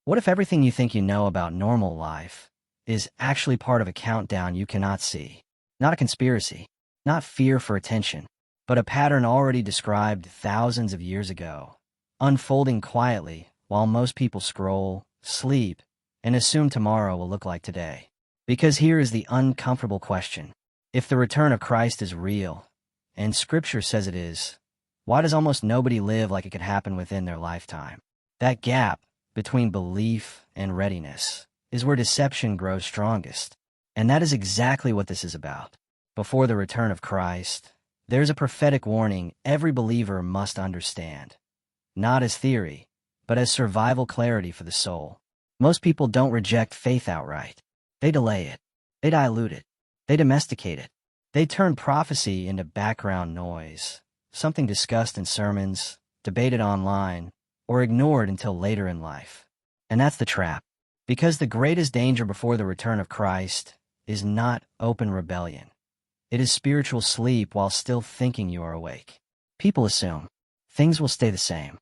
What if everything you think you know about normal life is actually part of a countdown you cannot see? Not a conspiracy, not fear for attention, but a pattern already described thousands of years ago, unfolding quietly while most people scroll, sleep, and assume tomorrow will look like today. Because here is the uncomfortable question. If the return of Christ is real, and Scripture says it is, why does almost nobody live like it could happen within their lifetime? That gap between belief and readiness is where deception grows strongest. And that is exactly what this is about. Before the return of Christ, there's a prophetic warning every believer must understand. Not as theory, but as survival clarity for the soul. Most people don't reject faith outright. They delay it. They dilute it. They domesticate it. They turn prophecy into background noise, something discussed in sermons, debated online, or ignored until later in life. And that's the trap. Because the greatest danger before the return of Christ is not open rebellion. It is spiritual sleep while still thinking you are awake. People assume things will stay the same.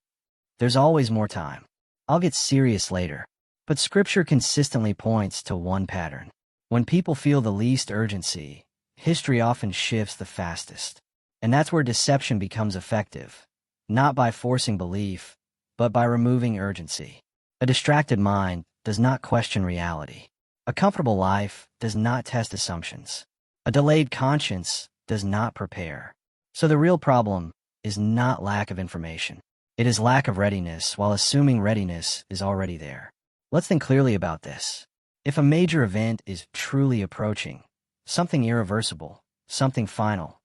There's always more time. I'll get serious later. But Scripture consistently points to one pattern. When people feel the least urgency, history often shifts the fastest. And that's where deception becomes effective, not by forcing belief, but by removing urgency. A distracted mind does not question reality. A comfortable life does not test assumptions. A delayed conscience does not prepare. So the real problem is not lack of information. It is lack of readiness, while assuming readiness is already there. Let's think clearly about this. If a major event is truly approaching, something irreversible, something final,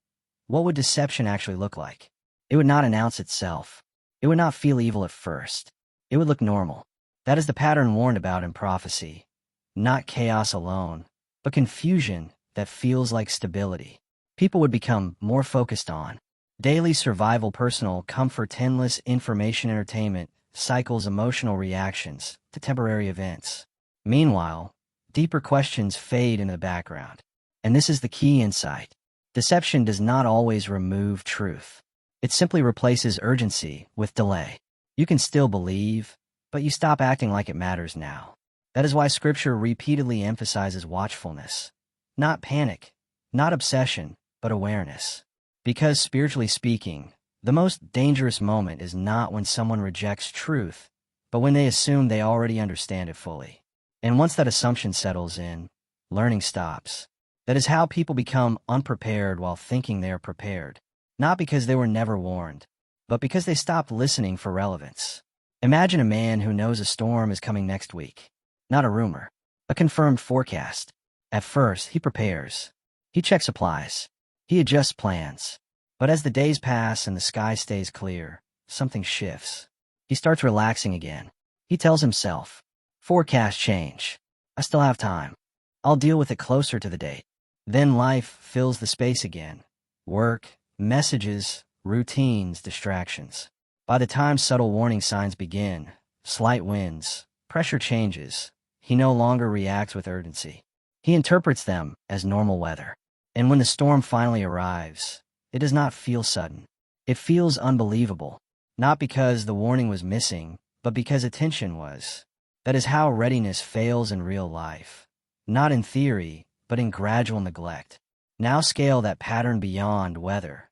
what would deception actually look like? It would not announce itself. It would not feel evil at first. It would look normal. That is the pattern warned about in prophecy. Not chaos alone, but confusion that feels like stability. People would become more focused on daily survival, personal comfort, endless information, entertainment, cycles, emotional reactions to temporary events. Meanwhile, deeper questions fade in the background. And this is the key insight. Deception does not always remove truth. It simply replaces urgency with delay. You can still believe, but you stop acting like it matters now. That is why Scripture repeatedly emphasizes watchfulness. Not panic, not obsession, but awareness. Because spiritually speaking, the most dangerous moment is not when someone rejects truth, but when they assume they already understand it fully. And once that assumption settles in, learning stops. That is how people become unprepared while thinking they are prepared. Not because they were never warned, but because they stopped listening for relevance. Imagine a man who knows a storm is coming next week. Not a rumor, a confirmed forecast. At first, he prepares. He checks supplies. He adjusts plans. But as the days pass and the sky stays clear, something shifts. He starts relaxing again. He tells himself, forecast change. I still have time. I'll deal with it closer to the date. Then life fills the space again. Work, messages, routines, distractions. By the time subtle warning signs begin, slight winds, pressure changes, he no longer reacts with urgency. He interprets them as normal weather. And when the storm finally arrives, it does not feel sudden. It feels unbelievable, not because the warning was missing, but because attention was. That is how readiness fails in real life. Not in theory, but in gradual neglect. Now scale that pattern beyond weather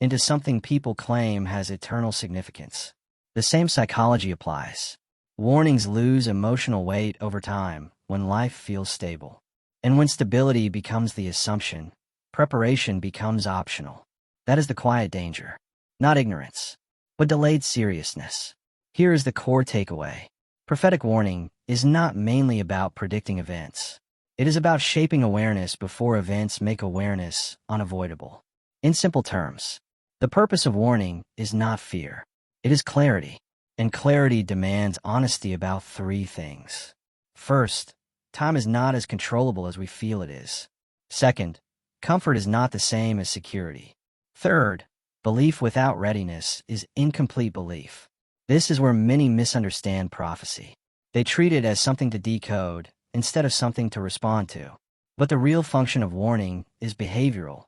into something people claim has eternal significance. The same psychology applies. Warnings lose emotional weight over time when life feels stable. And when stability becomes the assumption, preparation becomes optional. That is the quiet danger. Not ignorance, but delayed seriousness. Here is the core takeaway. Prophetic warning is not mainly about predicting events. It is about shaping awareness before events make awareness unavoidable. In simple terms, the purpose of warning is not fear. It is clarity. And clarity demands honesty about three things. First, time is not as controllable as we feel it is. Second, comfort is not the same as security. Third, belief without readiness is incomplete belief. This is where many misunderstand prophecy. They treat it as something to decode instead of something to respond to. But the real function of warning is behavioral,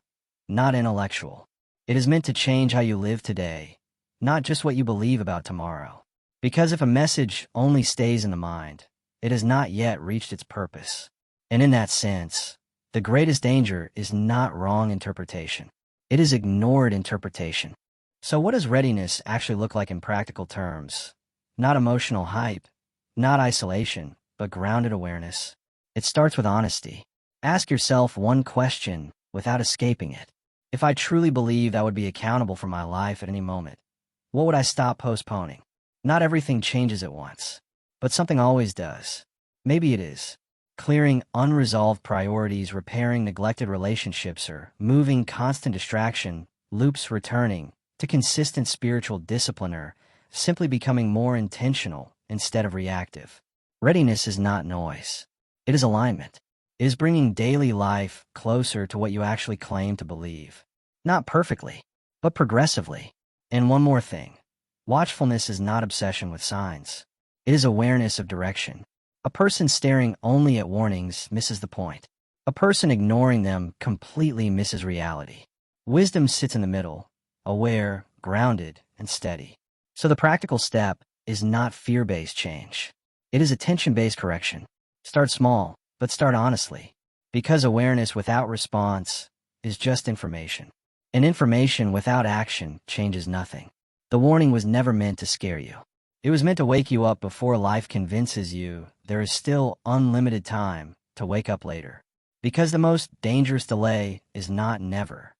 not intellectual. It is meant to change how you live today, not just what you believe about tomorrow. Because if a message only stays in the mind, it has not yet reached its purpose. And in that sense, the greatest danger is not wrong interpretation. It is ignored interpretation. So what does readiness actually look like in practical terms? Not emotional hype, not isolation, but grounded awareness. It starts with honesty. Ask yourself one question without escaping it. If I truly believed I would be accountable for my life at any moment, what would I stop postponing? Not everything changes at once, but something always does. Maybe it is clearing unresolved priorities, repairing neglected relationships, or moving constant distraction loops, returning to consistent spiritual discipline, or simply becoming more intentional instead of reactive. Readiness is not noise. It is alignment. It is bringing daily life closer to what you actually claim to believe. Not perfectly, but progressively. And one more thing. Watchfulness is not obsession with signs. It is awareness of direction. A person staring only at warnings misses the point. A person ignoring them completely misses reality. Wisdom sits in the middle, aware, grounded, and steady. So the practical step is not fear-based change. It is attention-based correction. Start small, but start honestly. Because awareness without response is just information. And information without action changes nothing. The warning was never meant to scare you. It was meant to wake you up before life convinces you there is still unlimited time to wake up later. Because the most dangerous delay is not never.